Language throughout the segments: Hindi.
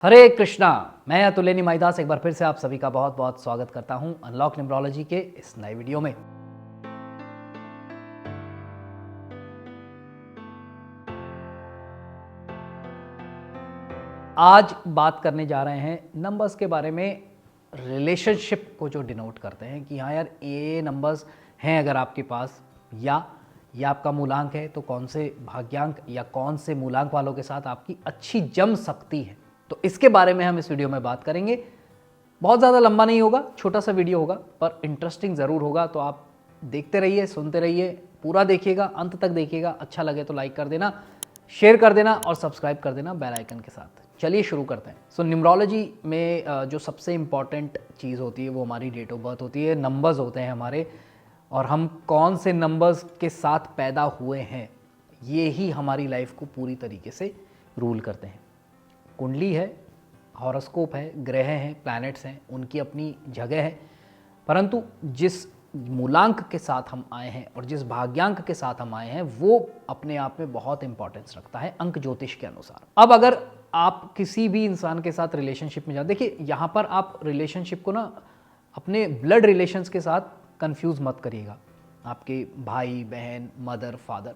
हरे कृष्णा। मैं अतुल्य निमाईदास एक बार फिर से आप सभी का बहुत बहुत स्वागत करता हूं अनलॉक न्यूमरोलॉजी के इस नए वीडियो में। आज बात करने जा रहे हैं नंबर्स के बारे में, रिलेशनशिप को जो डिनोट करते हैं कि हाँ यार ये नंबर्स हैं अगर आपके पास, या ये आपका मूलांक है तो कौन से भाग्यांक या कौन से मूलांक वालों के साथ आपकी अच्छी जम सकती है। तो इसके बारे में हम इस वीडियो में बात करेंगे। बहुत ज़्यादा लंबा नहीं होगा, छोटा सा वीडियो होगा पर इंटरेस्टिंग ज़रूर होगा। तो आप देखते रहिए, सुनते रहिए, पूरा देखिएगा, अंत तक देखिएगा। अच्छा लगे तो लाइक कर देना, शेयर कर देना और सब्सक्राइब कर देना बेल आइकन के साथ। चलिए शुरू करते हैं। सो न्यूमरोलॉजी में जो सबसे इम्पॉर्टेंट चीज़ होती है वो हमारी डेट ऑफ बर्थ होती है। नंबर्स होते हैं हमारे, और हम कौन से नंबर्स के साथ पैदा हुए हैं ये ही हमारी लाइफ को पूरी तरीके से रूल करते हैं। कुंडली है, हॉरोस्कोप है, ग्रह हैं, प्लैनेट्स हैं, उनकी अपनी जगह है, परंतु जिस मूलांक के साथ हम आए हैं और जिस भाग्यांक के साथ हम आए हैं वो अपने आप में बहुत इंपॉर्टेंस रखता है अंक ज्योतिष के अनुसार। अब अगर आप किसी भी इंसान के साथ रिलेशनशिप में जाते, देखिए यहाँ पर आप रिलेशनशिप को ना अपने ब्लड रिलेशंस के साथ कंफ्यूज मत करिएगा। आपके भाई बहन, मदर, फादर,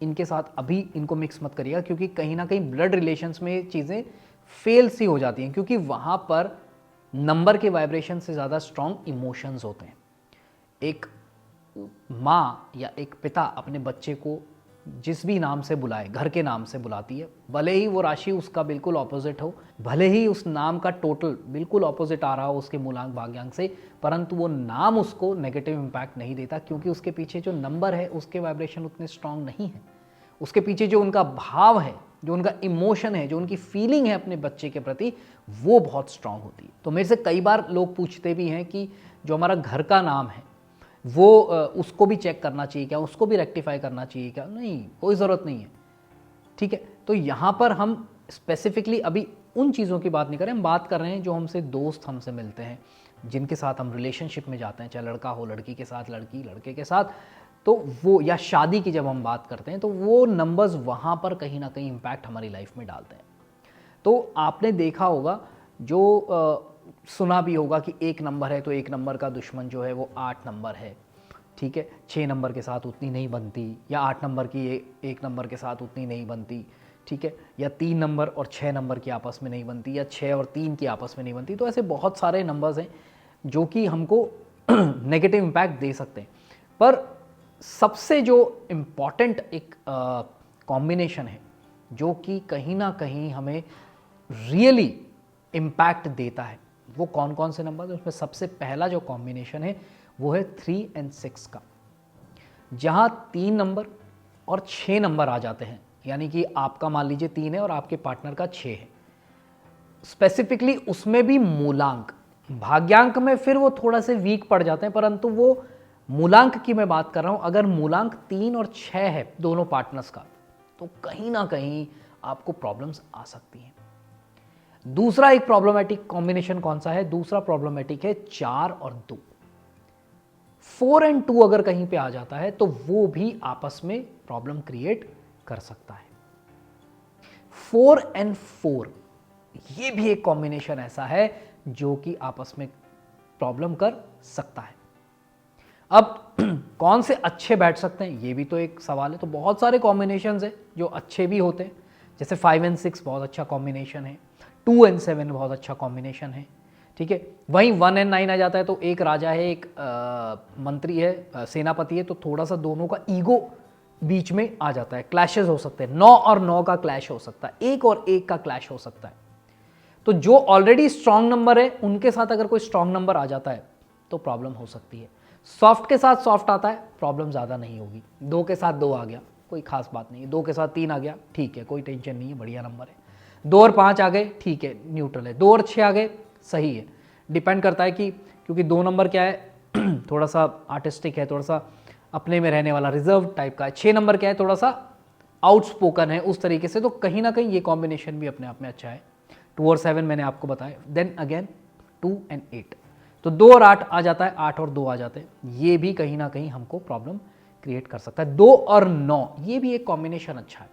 इनके साथ अभी इनको मिक्स मत करिएगा, क्योंकि कहीं ना कहीं ब्लड रिलेशंस में चीज़ें फेल सी हो जाती हैं, क्योंकि वहाँ पर नंबर के वाइब्रेशन से ज़्यादा स्ट्रॉन्ग इमोशंस होते हैं। एक माँ या एक पिता अपने बच्चे को जिस भी नाम से बुलाए, घर के नाम से बुलाती है, भले ही वो राशि उसका बिल्कुल ऑपोजिट हो, भले ही उस नाम का टोटल बिल्कुल ऑपोजिट आ रहा हो उसके मूलांक भाग्यांक से, परंतु वो नाम उसको नेगेटिव इम्पैक्ट नहीं देता, क्योंकि उसके पीछे जो नंबर है उसके वाइब्रेशन उतने स्ट्रांग नहीं है। उसके पीछे जो उनका भाव है, जो उनका इमोशन है, जो उनकी फीलिंग है अपने बच्चे के प्रति, वो बहुत स्ट्रांग होती है। तो मेरे से कई बार लोग पूछते भी हैं कि जो हमारा घर का नाम है वो उसको भी चेक करना चाहिए क्या, उसको भी रेक्टिफाई करना चाहिए क्या? नहीं, कोई ज़रूरत नहीं है। ठीक है, तो यहाँ पर हम स्पेसिफिकली अभी उन चीज़ों की बात नहीं कर रहे, हम बात कर रहे हैं जो हमसे दोस्त हमसे मिलते हैं, जिनके साथ हम रिलेशनशिप में जाते हैं, चाहे लड़का हो लड़की के साथ, लड़की लड़के के साथ, तो वो, या शादी की जब हम बात करते हैं तो वो नंबर्स वहाँ पर कहीं ना कहीं इम्पैक्ट हमारी लाइफ में डालते हैं। तो आपने देखा होगा, जो सुना भी होगा कि एक नंबर है तो एक नंबर का दुश्मन जो है वो 8 नंबर है। ठीक है, 6 नंबर के साथ उतनी नहीं बनती, या 8 नंबर की एक नंबर के साथ उतनी नहीं बनती। ठीक है, या 3 नंबर और 6 नंबर की आपस में नहीं बनती, या 6 और 3 की आपस में नहीं बनती। तो ऐसे बहुत सारे नंबर्स हैं जो कि हमको नेगेटिव इम्पैक्ट दे सकते हैं। पर सबसे जो इम्पॉर्टेंट एक कॉम्बिनेशन है जो कि कहीं ना कहीं हमें रियली इम्पैक्ट देता है, वो कौन कौन से नंबर है? उसमें सबसे पहला जो कॉम्बिनेशन है वो है 3 और 6 का, जहां 3 नंबर और 6 नंबर आ जाते हैं। यानी कि आपका मान लीजिए 3 है और आपके पार्टनर का 6 है। स्पेसिफिकली उसमें भी मूलांक, भाग्यांक में फिर वो थोड़ा से वीक पड़ जाते हैं, परंतु वो मूलांक की मैं बात कर रहा हूं। अगर मूलांक 3 और 6 है दोनों पार्टनर्स का, तो कहीं ना कहीं आपको प्रॉब्लम्स आ सकती हैं। दूसरा एक प्रॉब्लमेटिक कॉम्बिनेशन कौन सा है? दूसरा प्रॉब्लमेटिक है 4 और 2। 4 और 2 अगर कहीं पे आ जाता है तो वो भी आपस में प्रॉब्लम क्रिएट कर सकता है। 4 और 4 ये भी एक कॉम्बिनेशन ऐसा है जो कि आपस में प्रॉब्लम कर सकता है। अब कौन से अच्छे बैठ सकते हैं ये भी तो एक सवाल है। तो बहुत सारे कॉम्बिनेशंस हैं जो अच्छे भी होते हैं, जैसे 5 और 6 बहुत अच्छा कॉम्बिनेशन है, 2 और 7 बहुत अच्छा कॉम्बिनेशन है। ठीक है, वहीं 1 और 9 आ जाता है तो एक राजा है, एक मंत्री है, सेनापति है, तो थोड़ा सा दोनों का ईगो बीच में आ जाता है, क्लैशेस हो सकते हैं। 9 और 9 का क्लैश हो सकता है, 1 और 1 का क्लैश हो सकता है। तो जो ऑलरेडी स्ट्रांग नंबर है उनके साथ अगर कोई स्ट्रांग नंबर आ जाता है तो प्रॉब्लम हो सकती है। सॉफ्ट के साथ सॉफ्ट आता है, प्रॉब्लम ज़्यादा नहीं होगी। 2 के साथ 2 आ गया, कोई खास बात नहीं है। 2 के साथ 3 आ गया, ठीक है, कोई टेंशन नहीं है, बढ़िया नंबर है। 2 और 5 आ गए, ठीक है, न्यूट्रल है। 2 और 6 आ गए, सही है। डिपेंड करता है कि, क्योंकि 2 नंबर क्या है थोड़ा सा आर्टिस्टिक है, थोड़ा सा अपने में रहने वाला, रिजर्व टाइप का है। 6 नंबर क्या है, थोड़ा सा आउटस्पोकन है उस तरीके से। तो कहीं ना कहीं ये कॉम्बिनेशन भी अपने आप में अच्छा है। 2 और 7 मैंने आपको बताया। देन अगेन 2 और 8, तो 2 और 8 आ जाता है, 8 और 2 आ जाते हैं। ये भी कहीं ना कहीं हमको प्रॉब्लम क्रिएट कर सकता है। 2 और 9 ये भी एक कॉम्बिनेशन अच्छा है।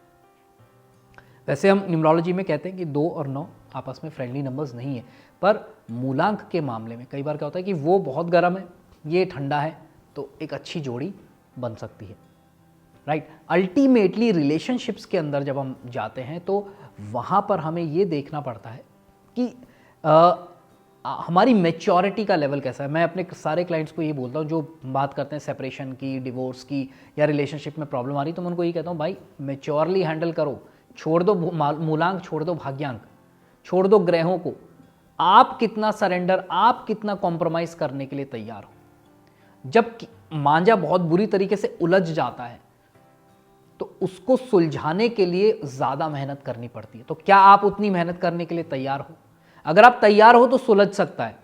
वैसे हम न्यूमरोलॉजी में कहते हैं कि 2 और 9 आपस में फ्रेंडली नंबर्स नहीं है, पर मूलांक के मामले में कई बार क्या होता है कि वो बहुत गर्म है, ये ठंडा है, तो एक अच्छी जोड़ी बन सकती है, राइट। अल्टीमेटली रिलेशनशिप्स के अंदर जब हम जाते हैं तो वहाँ पर हमें ये देखना पड़ता है कि हमारी मैच्योरिटी का लेवल कैसा है। मैं अपने सारे क्लाइंट्स को ये बोलता हूँ जो बात करते हैं सेपरेशन की, डिवोर्स की, या रिलेशनशिप में प्रॉब्लम आ रही, तो मैं उनको ये कहता हूँ भाई मैच्योरली हैंडल करो, छोड़ दो मूलांक, छोड़ दो भाग्यांक, छोड़ दो ग्रहों को। आप कितना सरेंडर, आप कितना कॉम्प्रोमाइज़ करने के लिए तैयार हो। जब मांझा बहुत बुरी तरीके से उलझ जाता है तो उसको सुलझाने के लिए ज़्यादा मेहनत करनी पड़ती है। तो क्या आप उतनी मेहनत करने के लिए तैयार हो? अगर आप तैयार हो तो सुलझ सकता है।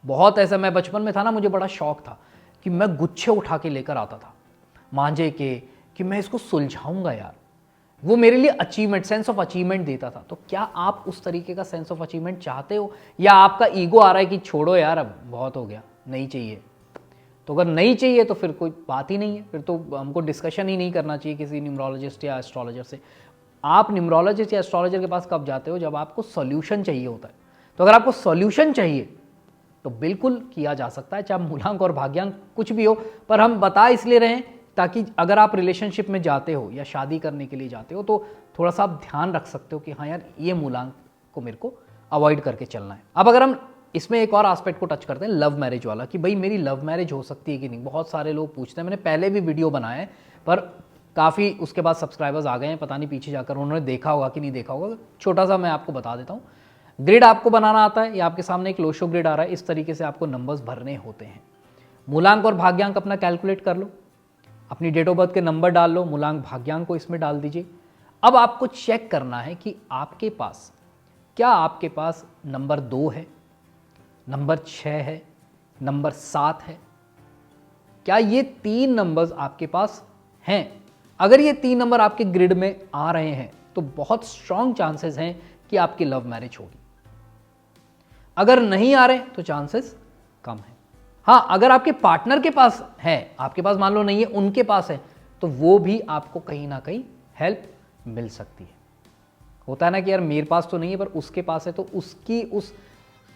बहुत ऐसा, मैं बचपन में था ना, मुझे बड़ा शौक था कि मैं गुच्छे उठा के लेकर आता था मांझे के, कि मैं इसको सुलझाऊंगा यार। वो मेरे लिए अचीवमेंट, सेंस ऑफ अचीवमेंट देता था। तो क्या आप उस तरीके का सेंस ऑफ अचीवमेंट चाहते हो, या आपका ईगो आ रहा है कि छोड़ो यार अब बहुत हो गया, नहीं चाहिए? तो अगर नहीं चाहिए तो फिर कोई बात ही नहीं है, फिर तो हमको डिस्कशन ही नहीं करना चाहिए किसी न्यूमरोलॉजिस्ट या एस्ट्रोलॉजर से। आप न्यूमरोलॉजिस्ट या एस्ट्रोलॉजर के पास कब जाते हो? जब आपको सॉल्यूशन चाहिए होता है। तो अगर आपको सॉल्यूशन चाहिए तो बिल्कुल किया जा सकता है, चाहे मूलांक और भाग्यांक कुछ भी हो। पर हम बता इसलिए रहे हैं ताकि अगर आप रिलेशनशिप में जाते हो या शादी करने के लिए जाते हो तो थोड़ा सा आप ध्यान रख सकते हो कि हाँ यार, ये मूलांक को मेरे को अवॉइड करके चलना है। अब अगर हम इसमें एक और एस्पेक्ट को टच करते हैं, लव मैरिज वाला, कि भाई मेरी लव मैरिज हो सकती है कि नहीं। बहुत सारे लोग पूछते हैं, मैंने पहले भी वीडियो बनाया है, पर काफ़ी उसके बाद सब्सक्राइबर्स आ गए हैं, पता नहीं पीछे जाकर उन्होंने देखा होगा कि नहीं देखा होगा। छोटा सा मैं आपको बता देता हूँ। ग्रिड आपको बनाना आता है, या आपके सामने एक लोशो ग्रिड आ रहा है, इस तरीके से आपको नंबर्स भरने होते हैं। मूलांक और भाग्यांक अपना कैलकुलेट कर लो, अपनी डेट ऑफ बर्थ के नंबर डाल लो, मूलांक भाग्यांक को इसमें डाल दीजिए। अब आपको चेक करना है कि आपके पास क्या, आपके पास नंबर 2 है, नंबर 6 है, नंबर 7 है, क्या ये 3 नंबर्स आपके पास हैं? अगर ये 3 नंबर आपके ग्रिड में आ रहे हैं तो बहुत स्ट्रॉन्ग चांसेस हैं कि आपकी लव मैरिज होगी। अगर नहीं आ रहे तो चांसेस कम है। हाँ, अगर आपके पार्टनर के पास है, आपके पास मान लो नहीं है, उनके पास है, तो वो भी आपको कहीं ना कहीं हेल्प मिल सकती है। होता है ना कि यार मेरे पास तो नहीं है पर उसके पास है, तो उसकी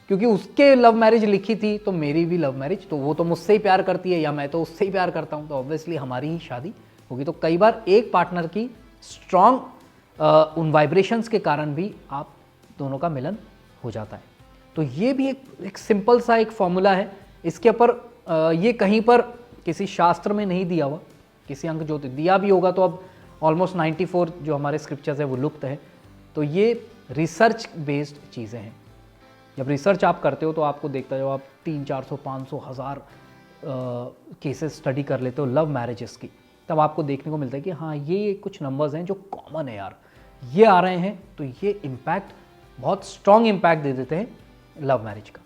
क्योंकि उसके लव मैरिज लिखी थी तो मेरी भी लव मैरिज, तो वो तो मुझसे ही प्यार करती है या मैं तो उससे ही प्यार करता हूँ, तो ऑब्वियसली हमारी ही शादी होगी। तो कई बार एक पार्टनर की स्ट्रॉन्ग उन वाइब्रेशंस के कारण भी आप दोनों का मिलन हो जाता है। तो ये भी एक सिंपल सा एक फॉर्मूला है। इसके ऊपर ये कहीं पर किसी शास्त्र में नहीं दिया हुआ, किसी अंक जो दिया भी होगा तो अब ऑलमोस्ट 94 जो हमारे स्क्रिप्चर्स है वो लुप्त है। तो ये रिसर्च बेस्ड चीज़ें हैं। जब रिसर्च आप करते हो तो आपको देखता है, जब आप 300, 400, 500, 1000 केसेस स्टडी कर लेते हो लव मैरिजेस की, तब आपको देखने को मिलता है कि हाँ, ये कुछ नंबर्स हैं जो कॉमन है यार, ये आ रहे हैं, तो ये इम्पैक्ट, बहुत स्ट्रॉन्ग इम्पैक्ट दे देते हैं लव मैरिज का।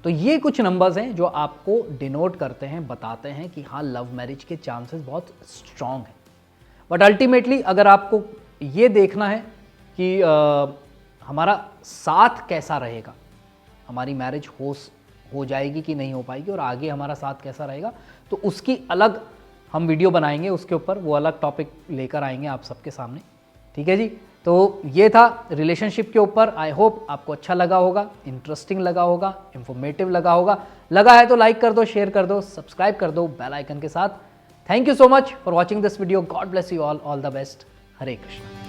तो ये कुछ नंबर्स हैं जो आपको डिनोट करते हैं, बताते हैं कि हाँ, लव मैरिज के चांसेस बहुत स्ट्रॉन्ग हैं। बट अल्टीमेटली अगर आपको ये देखना है कि हमारा साथ कैसा रहेगा, हमारी मैरिज हो जाएगी कि नहीं हो पाएगी, और आगे हमारा साथ कैसा रहेगा, तो उसकी अलग हम वीडियो बनाएंगे, उसके ऊपर वो अलग टॉपिक लेकर आएंगे आप सबके सामने। ठीक है जी। तो ये था रिलेशनशिप के ऊपर। आई होप आपको अच्छा लगा होगा, इंटरेस्टिंग लगा होगा, इंफॉर्मेटिव लगा होगा। लगा है तो लाइक कर दो, शेयर कर दो, सब्सक्राइब कर दो बेल आइकन के साथ। Thank you so much for watching this video. God bless you all the best. Hare Krishna.